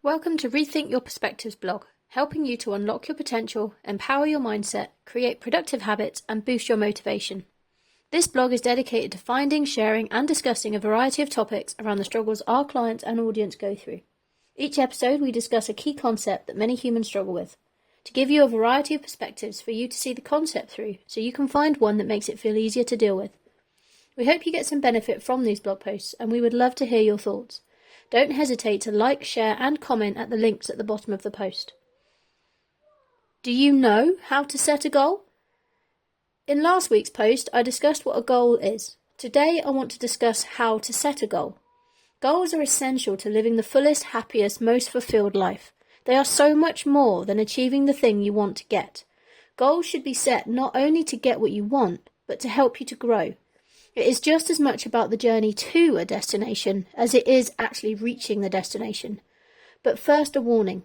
Welcome to Rethink Your Perspectives blog, helping you to unlock your potential, empower your mindset, create productive habits, and boost your motivation. This blog is dedicated to finding, sharing, and discussing a variety of topics around the struggles our clients and audience go through. Each episode, we discuss a key concept that many humans struggle with, to give you a variety of perspectives for you to see the concept through, so you can find one that makes it feel easier to deal with. We hope you get some benefit from these blog posts, and we would love to hear your thoughts. Don't hesitate to like, share, and comment at the links at the bottom of the post. Do you know how to set a goal? In last week's post, I discussed what a goal is. Today, I want to discuss how to set a goal. Goals are essential to living the fullest, happiest, most fulfilled life. They are so much more than achieving the thing you want to get. Goals should be set not only to get what you want, but to help you to grow. It is just as much about the journey to a destination as it is actually reaching the destination. But first, a warning.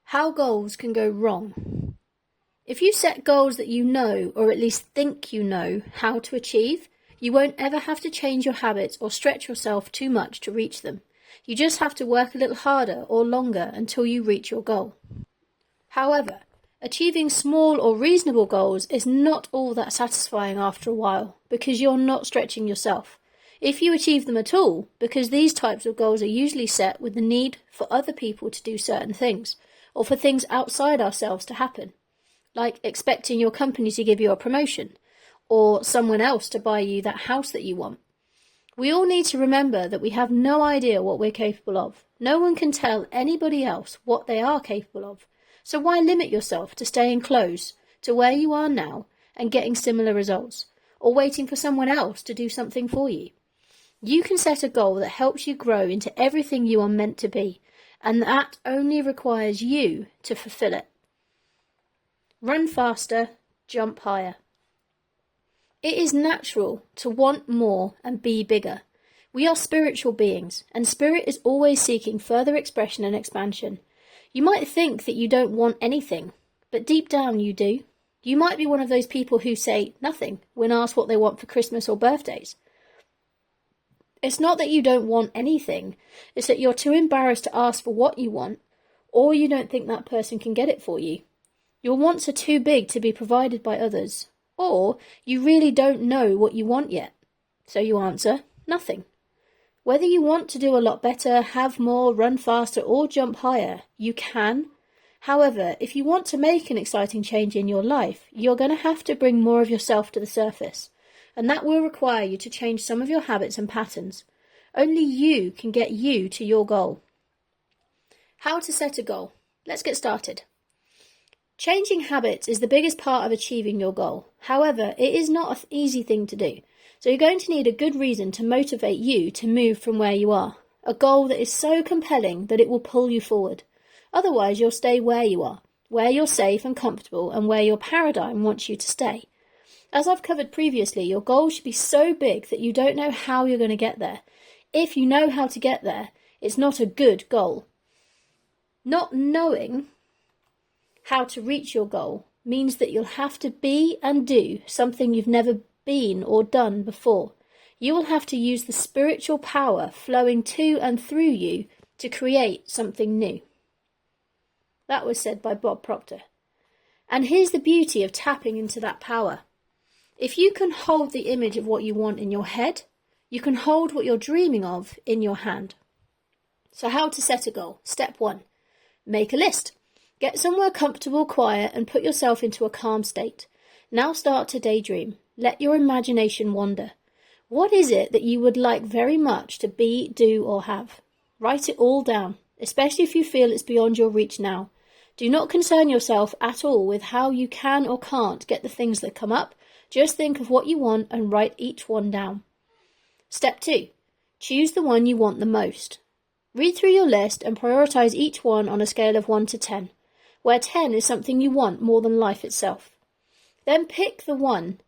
How goals can go wrong. If you set goals that you know, or at least think you know, how to achieve, you won't ever have to change your habits or stretch yourself too much to reach them. You just have to work a little harder or longer until you reach your goal. However, achieving small or reasonable goals is not all that satisfying after a while, because you're not stretching yourself. If you achieve them at all, because these types of goals are usually set with the need for other people to do certain things, or for things outside ourselves to happen, like expecting your company to give you a promotion, or someone else to buy you that house that you want. We all need to remember that we have no idea what we're capable of. No one can tell anybody else what they are capable of. So why limit yourself to staying close to where you are now and getting similar results, or waiting for someone else to do something for you? You can set a goal that helps you grow into everything you are meant to be, and that only requires you to fulfill it. Run faster, jump higher. It is natural to want more and be bigger. We are spiritual beings, and spirit is always seeking further expression and expansion. You might think that you don't want anything, but deep down you do. You might be one of those people who say nothing when asked what they want for Christmas or birthdays. It's not that you don't want anything, it's that you're too embarrassed to ask for what you want, or you don't think that person can get it for you. Your wants are too big to be provided by others, or you really don't know what you want yet. So you answer, nothing. Whether you want to do a lot better, have more, run faster, or jump higher, you can. However, if you want to make an exciting change in your life, you're going to have to bring more of yourself to the surface, and that will require you to change some of your habits and patterns. Only you can get you to your goal. How to set a goal. Let's get started. Changing habits is the biggest part of achieving your goal. However, it is not an easy thing to do. So you're going to need a good reason to motivate you to move from where you are. A goal that is so compelling that it will pull you forward. Otherwise, you'll stay where you are, where you're safe and comfortable, and where your paradigm wants you to stay. As I've covered previously, your goal should be so big that you don't know how you're going to get there. If you know how to get there, it's not a good goal. Not knowing how to reach your goal means that you'll have to be and do something you've never been or done before. You will have to use the spiritual power flowing to and through you to create something new. That was said by Proctor. And here's the beauty of tapping into that power. If you can hold the image of what you want in your head, you can hold what you're dreaming of in your hand. So how to set a goal? Step 1. Make a list. Get somewhere comfortable, quiet, and put yourself into a calm state. Now start to daydream. Let your imagination wander. What is it that you would like very much to be, do, or have? Write it all down, especially if you feel it's beyond your reach now. Do not concern yourself at all with how you can or can't get the things that come up. Just think of what you want and write each one down. Step 2. Choose the one you want the most. Read through your list and prioritize each one on a scale of 1 to 10, where 10 is something you want more than life itself. Then pick the one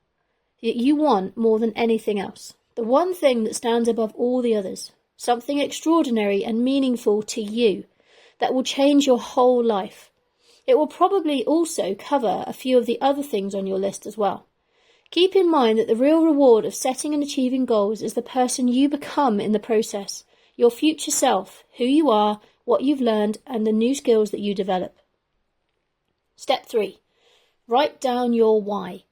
that you want more than anything else. The one thing that stands above all the others. Something extraordinary and meaningful to you that will change your whole life. It will probably also cover a few of the other things on your list as well. Keep in mind that the real reward of setting and achieving goals is the person you become in the process. your future self, who you are, what you've learned, and the new skills that you develop. Step 3. Write down your why.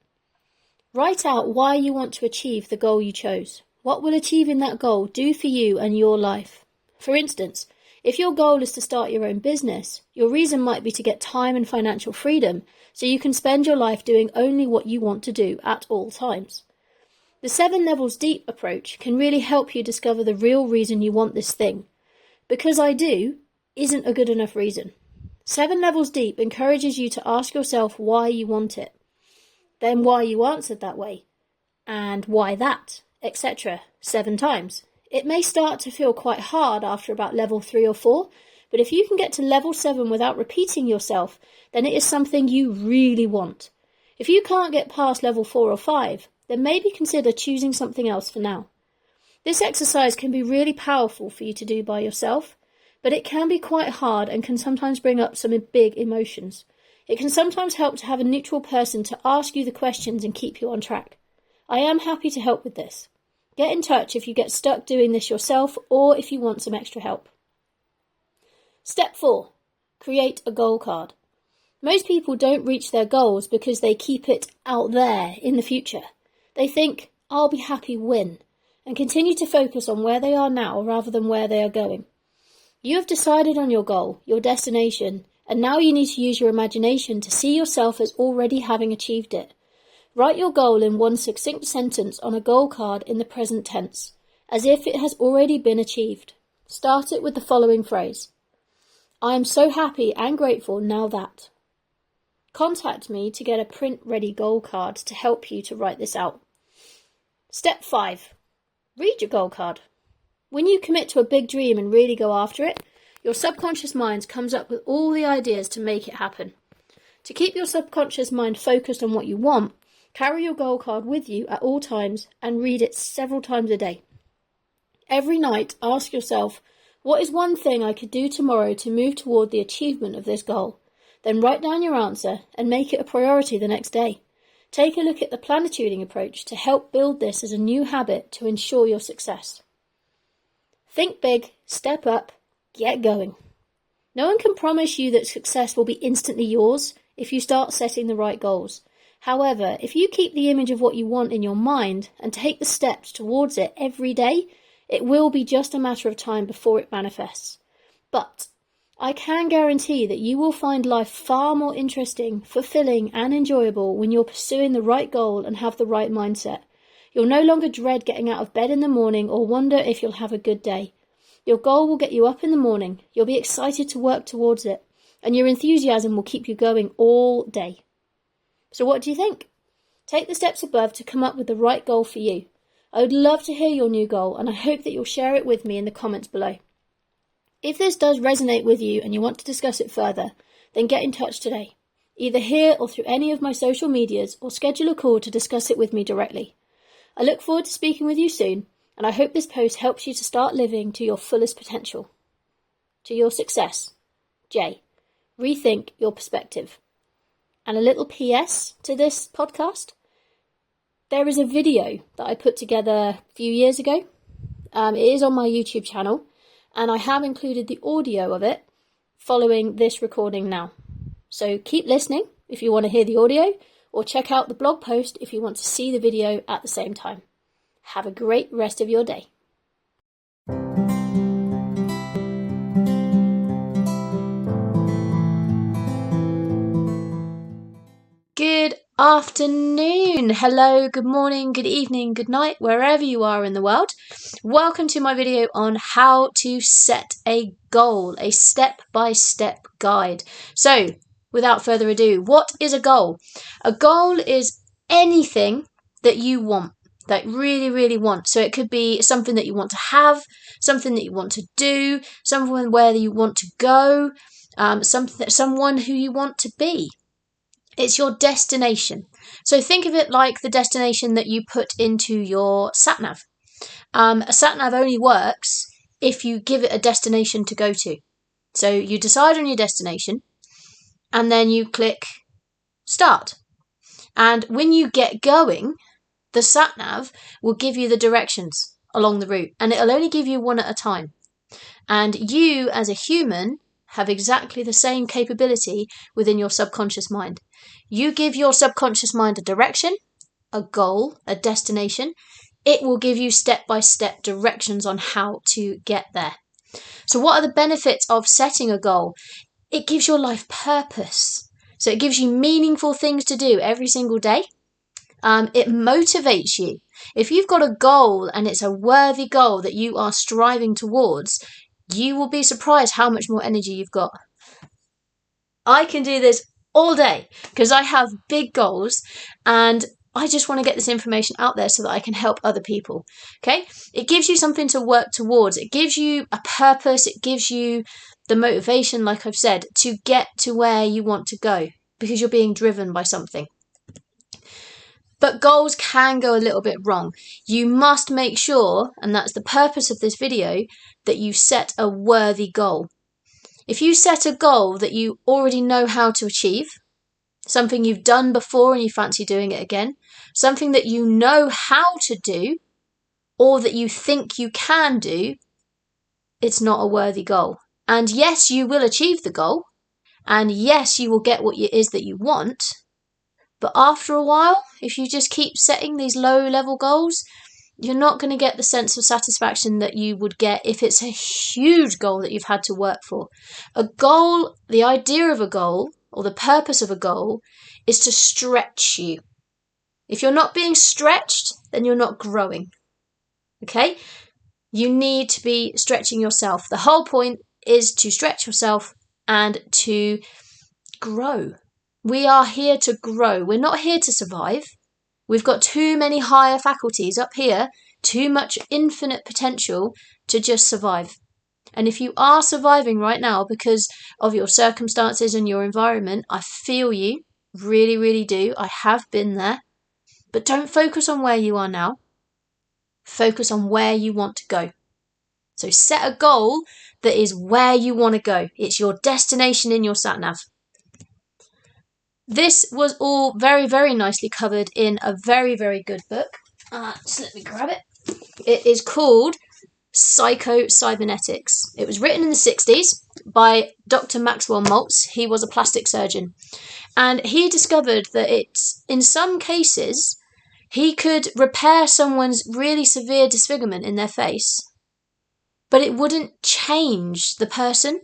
Write out why you want to achieve the goal you chose. What will achieving that goal do for you and your life? For instance, if your goal is to start your own business, your reason might be to get time and financial freedom so you can spend your life doing only what you want to do at all times. The 7 levels deep approach can really help you discover the real reason you want this thing. Because I do isn't a good enough reason. 7 levels deep encourages you to ask yourself why you want it, then why you answered that way, and why that, etc. 7 times. It may start to feel quite hard after about level 3 or 4, but if you can get to level 7 without repeating yourself, then it is something you really want. If you can't get past level 4 or 5, then maybe consider choosing something else for now. This exercise can be really powerful for you to do by yourself, but it can be quite hard and can sometimes bring up some big emotions. It can sometimes help to have a neutral person to ask you the questions and keep you on track. I am happy to help with this. Get in touch if you get stuck doing this yourself or if you want some extra help. Step 4. Create a goal card. Most people don't reach their goals because they keep it out there in the future. They think, I'll be happy when, and continue to focus on where they are now rather than where they are going. You have decided on your goal, your destination, and now you need to use your imagination to see yourself as already having achieved it. Write your goal in one succinct sentence on a goal card in the present tense, as if it has already been achieved. Start it with the following phrase. I am so happy and grateful now that. Contact me to get a print-ready goal card to help you to write this out. Step 5. Read your goal card. When you commit to a big dream and really go after it, your subconscious mind comes up with all the ideas to make it happen. To keep your subconscious mind focused on what you want, carry your goal card with you at all times and read it several times a day. Every night, ask yourself, what is one thing I could do tomorrow to move toward the achievement of this goal? Then write down your answer and make it a priority the next day. Take a look at the planetuding approach to help build this as a new habit to ensure your success. Think big, step up, get going. No one can promise you that success will be instantly yours if you start setting the right goals. However, if you keep the image of what you want in your mind and take the steps towards it every day, it will be just a matter of time before it manifests. But I can guarantee that you will find life far more interesting, fulfilling and enjoyable when you're pursuing the right goal and have the right mindset. You'll no longer dread getting out of bed in the morning or wonder if you'll have a good day. Your goal will get you up in the morning, you'll be excited to work towards it, and your enthusiasm will keep you going all day. So what do you think? Take the steps above to come up with the right goal for you. I would love to hear your new goal, and I hope that you'll share it with me in the comments below. If this does resonate with you and you want to discuss it further, then get in touch today, either here or through any of my social medias, or schedule a call to discuss it with me directly. I look forward to speaking with you soon, and I hope this post helps you to start living to your fullest potential. To your success. Jay, rethink your perspective. And a little PS to this podcast. There is a video that I put together a few years ago. It is on my YouTube channel, and I have included the audio of it following this recording now. So keep listening if you want to hear the audio, or check out the blog post if you want to see the video at the same time. Have a great rest of your day. Good afternoon, hello, good morning, good evening, good night, wherever you are in the world. Welcome to my video on how to set a goal, a step-by-step guide. So, without further ado, what is a goal? A goal is anything that you want, that really want. So it could be something that you want to have, something that you want to do, somewhere where you want to go, someone who you want to be. It's your destination. So think of it like the destination that you put into your sat-nav. A sat-nav only works if you give it a destination to go to. So you decide on your destination, and then you click start. And when you get going, the sat-nav will give you the directions along the route, and it'll only give you one at a time. And you, as a human, have exactly the same capability within your subconscious mind. You give your subconscious mind a direction, a goal, a destination. It will give you step-by-step directions on how to get there. So what are the benefits of setting a goal? It gives your life purpose. So it gives you meaningful things to do every single day. It motivates you. If you've got a goal and it's a worthy goal that you are striving towards, you will be surprised how much more energy you've got. I can do this all day because I have big goals and I just want to get this information out there so that I can help other people. Okay? It gives you something to work towards. It gives you a purpose. It gives you the motivation, like I've said, to get to where you want to go because you're being driven by something. But goals can go a little bit wrong. You must make sure, and that's the purpose of this video, that you set a worthy goal. If you set a goal that you already know how to achieve, something you've done before and you fancy doing it again, something that you know how to do, or that you think you can do, it's not a worthy goal. And yes, you will achieve the goal, and yes, you will get what it is that you want. But after a while, if you just keep setting these low-level goals, you're not going to get the sense of satisfaction that you would get if it's a huge goal that you've had to work for. A goal, the idea of a goal, or the purpose of a goal, is to stretch you. If you're not being stretched, then you're not growing. Okay? You need to be stretching yourself. The whole point is to stretch yourself and to grow. We are here to grow. We're not here to survive. We've got too many higher faculties up here, too much infinite potential to just survive. And if you are surviving right now because of your circumstances and your environment, I feel you, really, really do. I have been there. But don't focus on where you are now. Focus on where you want to go. So set a goal that is where you want to go. It's your destination in your sat-nav. This was all very, very nicely covered in a very, very good book. Just let me grab it. It is called Psycho-Cybernetics. It was written in the 60s by Dr. Maxwell Maltz. He was a plastic surgeon. And he discovered that in some cases, he could repair someone's really severe disfigurement in their face, but it wouldn't change the person.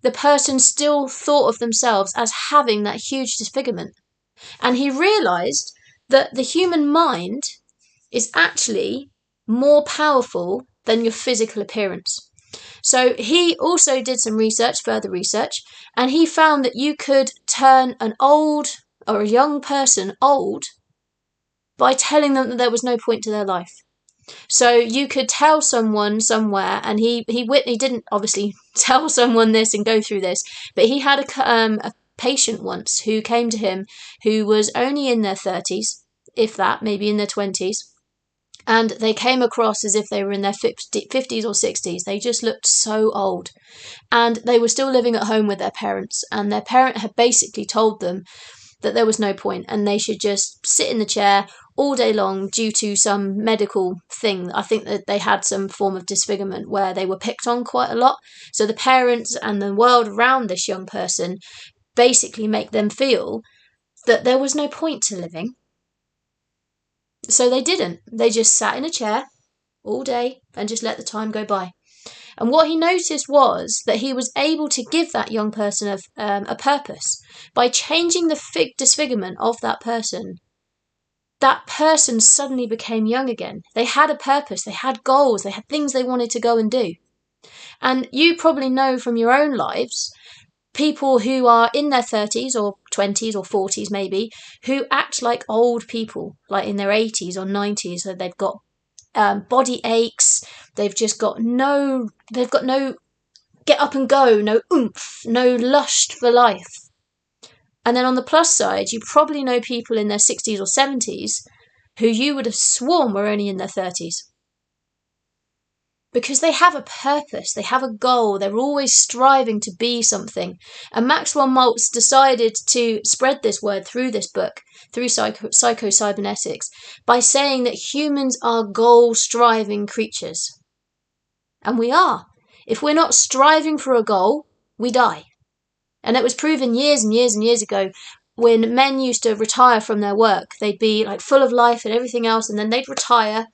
The person still thought of themselves as having that huge disfigurement. And he realised that the human mind is actually more powerful than your physical appearance. So he also did some further research, and he found that you could turn an old or a young person old by telling them that there was no point to their life. So you could tell someone somewhere, and he didn't obviously tell someone this and go through this, but he had a patient once who came to him who was only in their 30s, if that, maybe in their 20s, and they came across as if they were in their 50s or 60s. They just looked so old, and they were still living at home with their parents, and their parent had basically told them that there was no point and they should just sit in the chair all day long due to some medical thing. I think that they had some form of disfigurement where they were picked on quite a lot. So the parents and the world around this young person basically make them feel that there was no point to living. So they didn't. They just sat in a chair all day and just let the time go by. And what he noticed was that he was able to give that young person a purpose. By changing the disfigurement of that person suddenly became young again. They had a purpose, they had goals, they had things they wanted to go and do. And you probably know from your own lives, people who are in their 30s or 20s or 40s maybe, who act like old people, like in their 80s or 90s, so they've got body aches, they've got no get up and go, no oomph, no lust for life. And then on the plus side, you probably know people in their 60s or 70s who you would have sworn were only in their 30s. Because they have a purpose, they have a goal, they're always striving to be something. And Maxwell Maltz decided to spread this word through this book, through Psycho-Cybernetics, by saying that humans are goal-striving creatures. And we are. If we're not striving for a goal, we die. And it was proven years and years and years ago when men used to retire from their work. They'd be like full of life and everything else, and then they'd retire.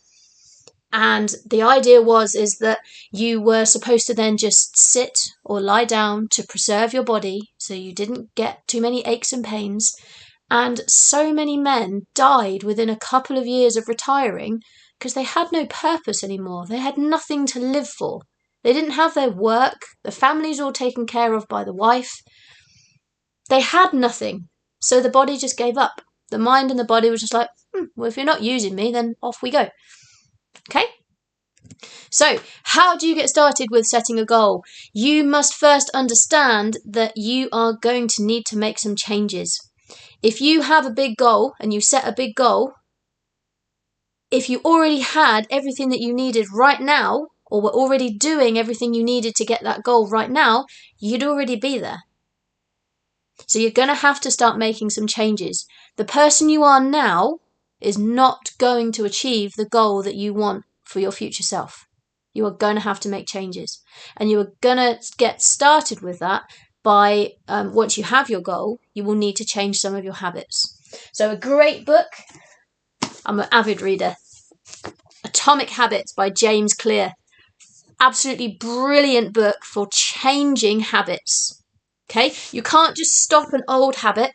And the idea is that you were supposed to then just sit or lie down to preserve your body so you didn't get too many aches and pains. And so many men died within a couple of years of retiring because they had no purpose anymore. They had nothing to live for. They didn't have their work. The family's all taken care of by the wife. They had nothing. So the body just gave up. The mind and the body was just like, well, if you're not using me, then off we go. Okay? So, how do you get started with setting a goal? You must first understand that you are going to need to make some changes. If you have a big goal and you set a big goal, if you already had everything that you needed right now, or were already doing everything you needed to get that goal right now, you'd already be there. So you're going to have to start making some changes. The person you are now is not going to achieve the goal that you want for your future self. You are going to have to make changes. And you are going to get started with that by, once you have your goal, you will need to change some of your habits. So a great book, I'm an avid reader, Atomic Habits by James Clear. Absolutely brilliant book for changing habits. Okay, you can't just stop an old habit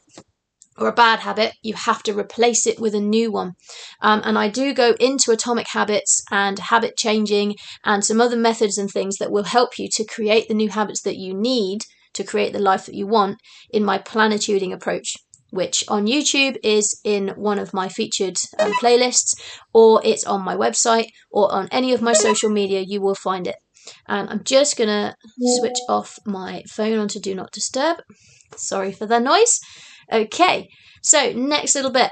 or a bad habit. You have to replace it with a new one. And I do go into atomic habits and habit changing and some other methods and things that will help you to create the new habits that you need to create the life that you want in my planituding approach, which on YouTube is in one of my featured playlists, or it's on my website, or on any of my social media, you will find it. And I'm just going to switch off my phone onto Do Not Disturb. Sorry for the noise. Okay, so next little bit.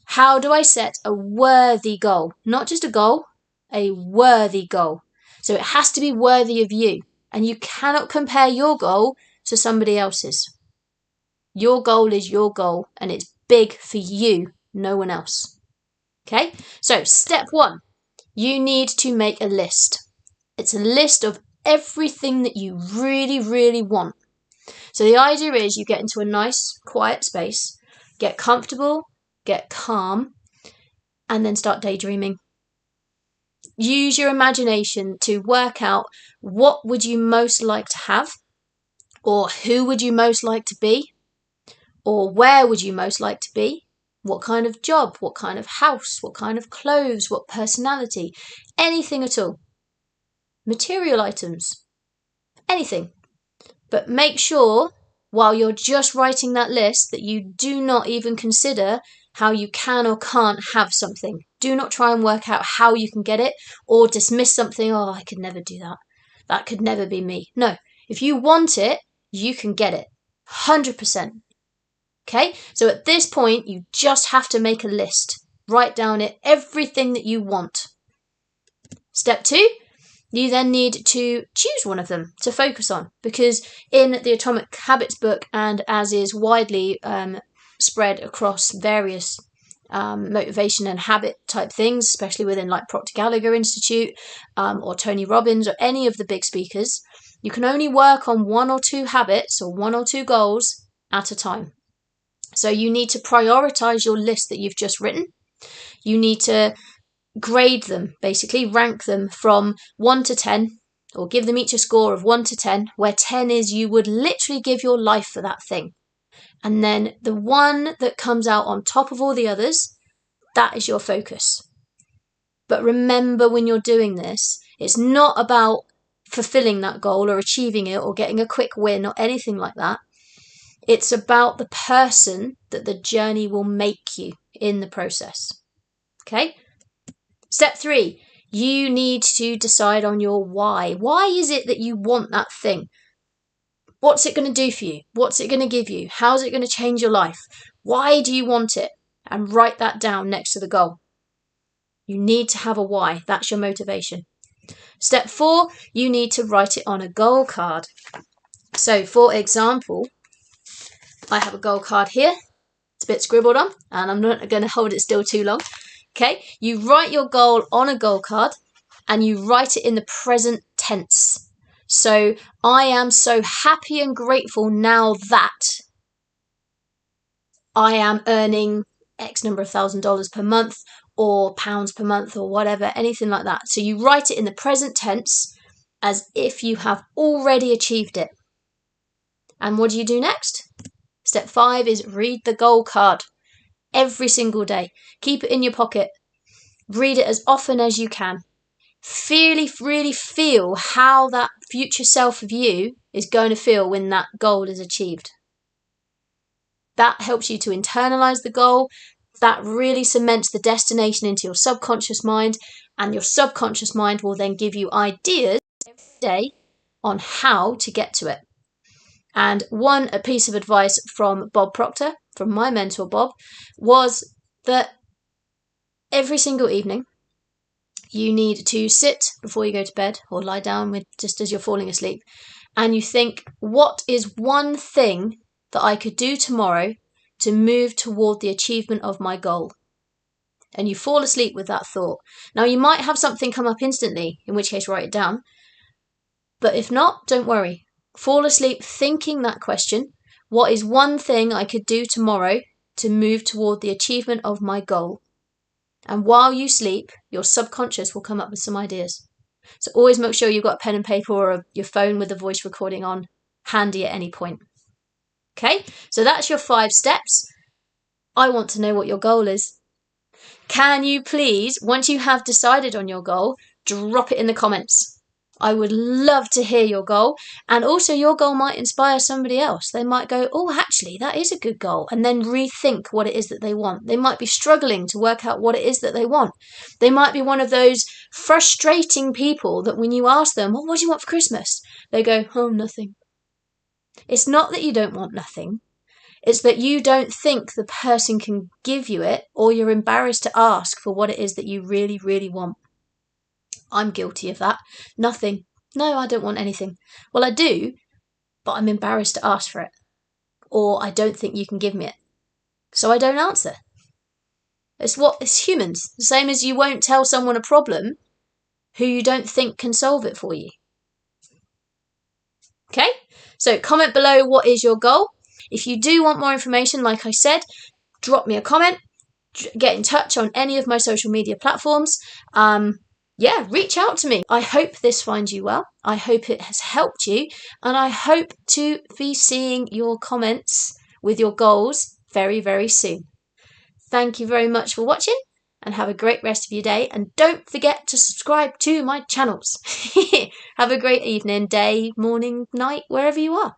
How do I set a worthy goal? Not just a goal, a worthy goal. So it has to be worthy of you. And you cannot compare your goal to somebody else's. Your goal is your goal, and it's big for you, no one else. Okay, so step 1, you need to make a list. It's a list of everything that you really, really want. So the idea is you get into a nice, quiet space, get comfortable, get calm, and then start daydreaming. Use your imagination to work out what would you most like to have, or who would you most like to be, or where would you most like to be, what kind of job, what kind of house, what kind of clothes, what personality, anything at all. Material items, anything. But make sure, while you're just writing that list, that you do not even consider how you can or can't have something. Do not try and work out how you can get it, or dismiss something, oh, I could never do that. That could never be me. No, if you want it, you can get it. 100%. Okay, so at this point, you just have to make a list. Write down everything that you want. Step 2. You then need to choose one of them to focus on, because in the Atomic Habits book, and as is widely spread across various motivation and habit type things, especially within like Proctor Gallagher Institute or Tony Robbins or any of the big speakers, you can only work on 1 or 2 habits or 1 or 2 goals at a time. So you need to prioritize your list that you've just written. You need to grade them, basically rank them from 1 to 10, or give them each a score of 1 to 10, where 10 is you would literally give your life for that thing. And then the one that comes out on top of all the others, that is your focus. But remember, when you're doing this, it's not about fulfilling that goal or achieving it or getting a quick win or anything like that. It's about the person that the journey will make you in the process. Okay? Step 3, you need to decide on your why. Why is it that you want that thing? What's it going to do for you? What's it going to give you? How's it going to change your life? Why do you want it? And write that down next to the goal. You need to have a why. That's your motivation. Step 4, you need to write it on a goal card. So, for example, I have a goal card here. It's a bit scribbled on, and I'm not going to hold it still too long. Okay, you write your goal on a goal card, and you write it in the present tense. So I am so happy and grateful now that I am earning X number of $1,000s per month or pounds per month or whatever, anything like that. So you write it in the present tense as if you have already achieved it. And what do you do next? Step 5 is read the goal card every single day. Keep it in your pocket. Read it as often as you can. Really feel how that future self of you is going to feel when that goal is achieved. That helps you to internalize the goal. That really cements the destination into your subconscious mind, and your subconscious mind will then give you ideas every day on how to get to it. And a piece of advice from Bob Proctor, from my mentor Bob, was that every single evening you need to sit before you go to bed or lie down just as you're falling asleep, and you think, what is one thing that I could do tomorrow to move toward the achievement of my goal? And you fall asleep with that thought. Now, you might have something come up instantly, in which case write it down. But if not, don't worry. Fall asleep thinking that question. What is one thing I could do tomorrow to move toward the achievement of my goal? And while you sleep, your subconscious will come up with some ideas. So always make sure you've got a pen and paper or your phone with a voice recording on handy at any point. Okay, so that's your 5 steps. I want to know what your goal is. Can you please, once you have decided on your goal, drop it in the comments. I would love to hear your goal, and also your goal might inspire somebody else. They might go, oh, actually, that is a good goal, and then rethink what it is that they want. They might be struggling to work out what it is that they want. They might be one of those frustrating people that when you ask them, well, what do you want for Christmas? They go, oh, nothing. It's not that you don't want nothing. It's that you don't think the person can give you it, or you're embarrassed to ask for what it is that you really want. I'm guilty of that. Nothing. No, I don't want anything. Well, I do, but I'm embarrassed to ask for it. Or I don't think you can give me it. So I don't answer. It's humans. The same as you won't tell someone a problem who you don't think can solve it for you. Okay? So comment below, what is your goal? If you do want more information, like I said, drop me a comment. Get in touch on any of my social media platforms. Reach out to me. I hope this finds you well. I hope it has helped you. And I hope to be seeing your comments with your goals very soon. Thank you very much for watching, and have a great rest of your day. And don't forget to subscribe to my channels. Have a great evening, day, morning, night, wherever you are.